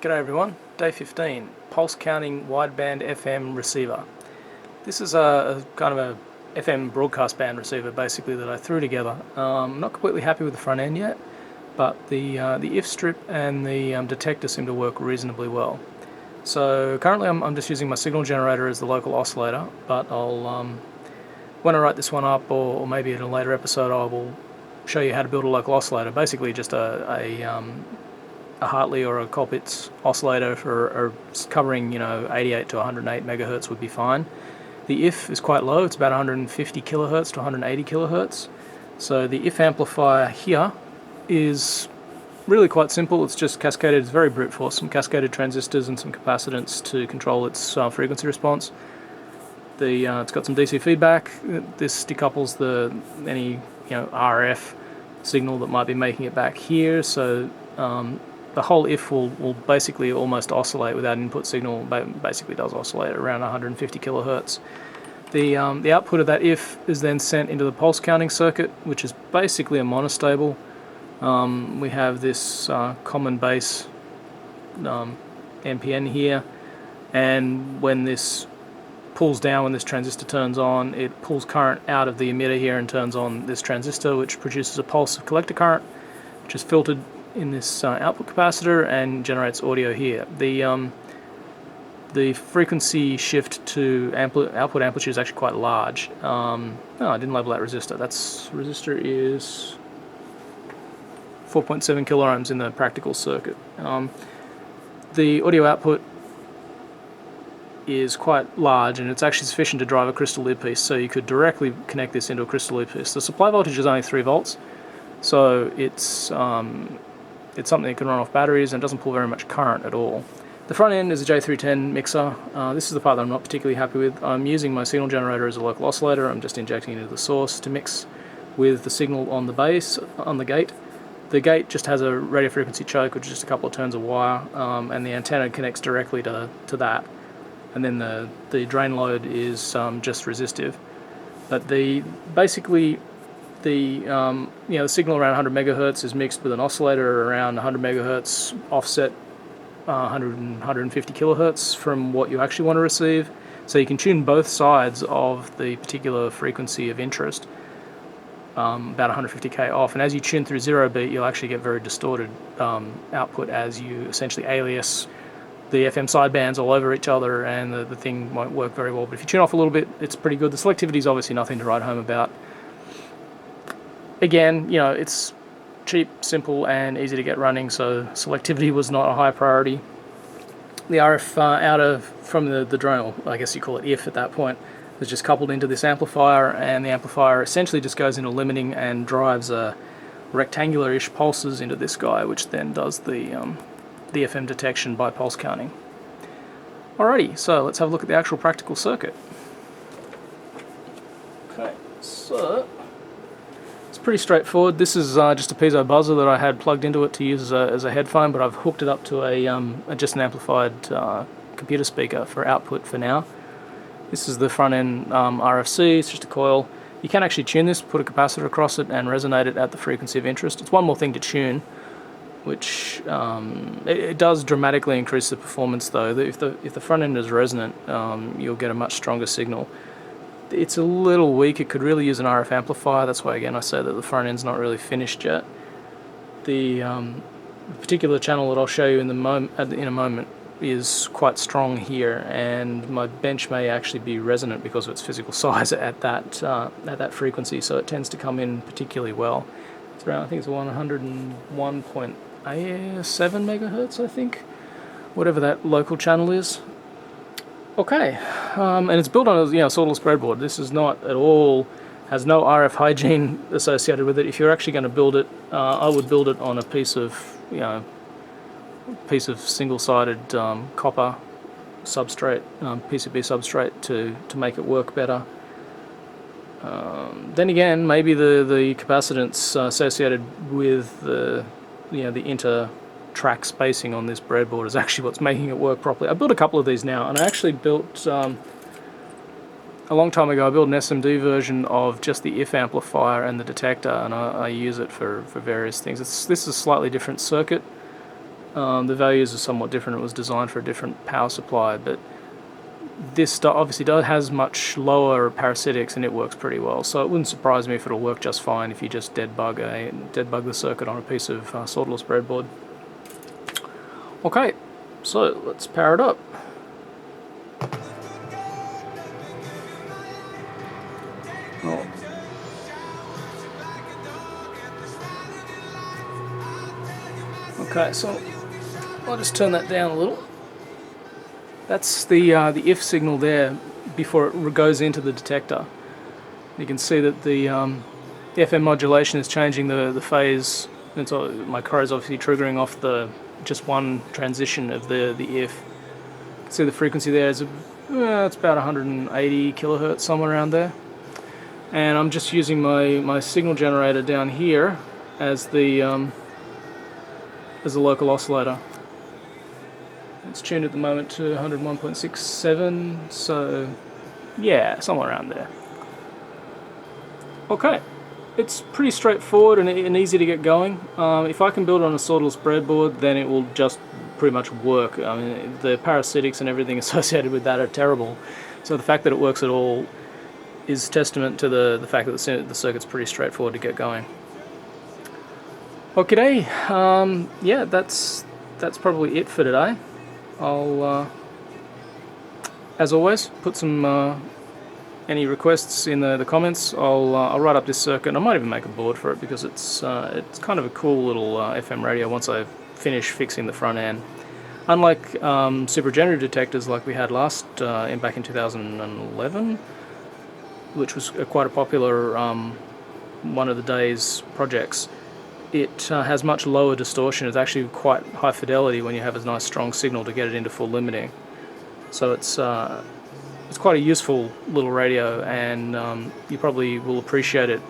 G'day everyone, day 15, pulse counting wideband FM receiver. This is a kind of a FM broadcast band receiver basically that I threw together. I'm not completely happy with the front end yet, but the if strip and the detector seem to work reasonably well. So currently I'm just using my signal generator as the local oscillator, but I'll when I write this one up, or maybe in a later episode, I will show you how to build a local oscillator. Basically just a Hartley or a Colpitts oscillator for covering 88 to 108 megahertz would be fine. The if is quite low, it's about 150 kilohertz to 180 kilohertz. So the if amplifier here is really quite simple. It's just cascaded, it's very brute force, some cascaded transistors and some capacitance to control its frequency response. It's got some DC feedback. This decouples any RF signal that might be making it back here. So the whole if will basically almost oscillate without an input signal. Basically does oscillate around 150 kilohertz. The output of that if is then sent into the pulse counting circuit, which is basically a monostable. We have this common base NPN here, and when this pulls down, when this transistor turns on, it pulls current out of the emitter here and turns on this transistor, which produces a pulse of collector current, which is filtered in this output capacitor and generates audio here. The frequency shift to output amplitude is actually quite large. No, I didn't label that resistor. Resistor is 4.7 kilo ohms in the practical circuit. The audio output is quite large, and it's actually sufficient to drive a crystal earpiece, so you could directly connect this into a crystal earpiece. The supply voltage is only 3 volts, so it's something that can run off batteries and doesn't pull very much current at all. The front end is a J310 mixer. This is the part that I'm not particularly happy with. I'm using my signal generator as a local oscillator. I'm just injecting it into the source to mix with the signal on the base, on the gate. The gate just has a radio frequency choke, which is just a couple of turns of wire, and the antenna connects directly to that. And then the drain load is just resistive. But basically the signal around 100 megahertz is mixed with an oscillator around 100 megahertz, offset 150 kilohertz from what you actually want to receive. So you can tune both sides of the particular frequency of interest, about 150k off. And as you tune through 0 beat, you'll actually get very distorted output as you essentially alias the FM sidebands all over each other, and the thing won't work very well. But if you tune off a little bit, it's pretty good. The selectivity is obviously nothing to write home about. Again, it's cheap, simple, and easy to get running, so selectivity was not a high priority. The RF from the drain, or I guess you call it if at that point, was just coupled into this amplifier, and the amplifier essentially just goes into limiting and drives rectangular-ish pulses into this guy, which then does the FM detection by pulse counting. Alrighty, so let's have a look at the actual practical circuit. Okay, so it's pretty straightforward. This is just a piezo buzzer that I had plugged into it to use as a headphone, but I've hooked it up to just an amplified computer speaker for output for now. This is the front end RFC, it's just a coil. You can actually tune this, put a capacitor across it and resonate it at the frequency of interest. It's one more thing to tune, which it does dramatically increase the performance though. If the front end is resonant, you'll get a much stronger signal. It's a little weak. It could really use an RF amplifier. That's why again I say that the front end's not really finished yet. The particular channel that I'll show you in a moment is quite strong here, and my bench may actually be resonant because of its physical size at that frequency, so it tends to come in particularly well. It's around, I think it's 101.7 megahertz, I think, whatever that local channel is. Okay, and it's built on a solderless breadboard. This is not at all, has no RF hygiene associated with it. If you're actually going to build it, I would build it on a piece of single-sided copper substrate, PCB substrate to make it work better. Then again, maybe the capacitance associated with the inter-track spacing on this breadboard is actually what's making it work properly. I built a couple of these now, and I actually built a long time ago. I built an SMD version of just the if amplifier and the detector, and I use it for various things. This is a slightly different circuit. The values are somewhat different. It was designed for a different power supply, but this obviously has much lower parasitics and it works pretty well. So it wouldn't surprise me if it'll work just fine if you just deadbug the circuit on a piece of solderless breadboard. Okay, so let's power it up. Oh. Okay, so I'll just turn that down a little. That's the if signal there before it goes into the detector. You can see that the FM modulation is changing the phase. And so my crow is obviously triggering off just one transition of the if. You can see the frequency there is it's about 180 kilohertz, somewhere around there. And I'm just using my signal generator down here as the local oscillator. It's tuned at the moment to 101.67, so yeah, somewhere around there. Okay, it's pretty straightforward and easy to get going. If I can build it on a solderless breadboard, then it will just pretty much work. I mean, the parasitics and everything associated with that are terrible, so the fact that it works at all is testament to the fact that the circuit's pretty straightforward to get going. Okay, yeah, that's probably it for today. I'll, as always, put some any requests in the comments. I'll write up this circuit. I might even make a board for it because it's kind of a cool little FM radio once I finish fixing the front end. Unlike super generative detectors like we had back in 2011, which was quite a popular one of the day's projects. It has much lower distortion. It's actually quite high fidelity when you have a nice strong signal to get it into full limiting. So it's quite a useful little radio, and you probably will appreciate it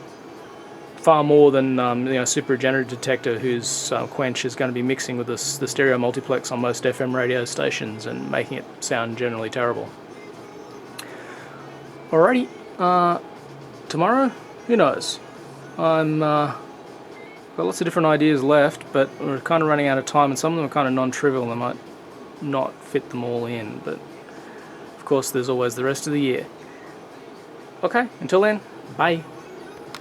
far more than super generative detector, whose quench is going to be mixing with the stereo multiplex on most FM radio stations and making it sound generally terrible. Alrighty, tomorrow, who knows? Got lots of different ideas left, but we're kind of running out of time, and some of them are kind of non-trivial and I might not fit them all in, but of course there's always the rest of the year. Okay, until then, bye.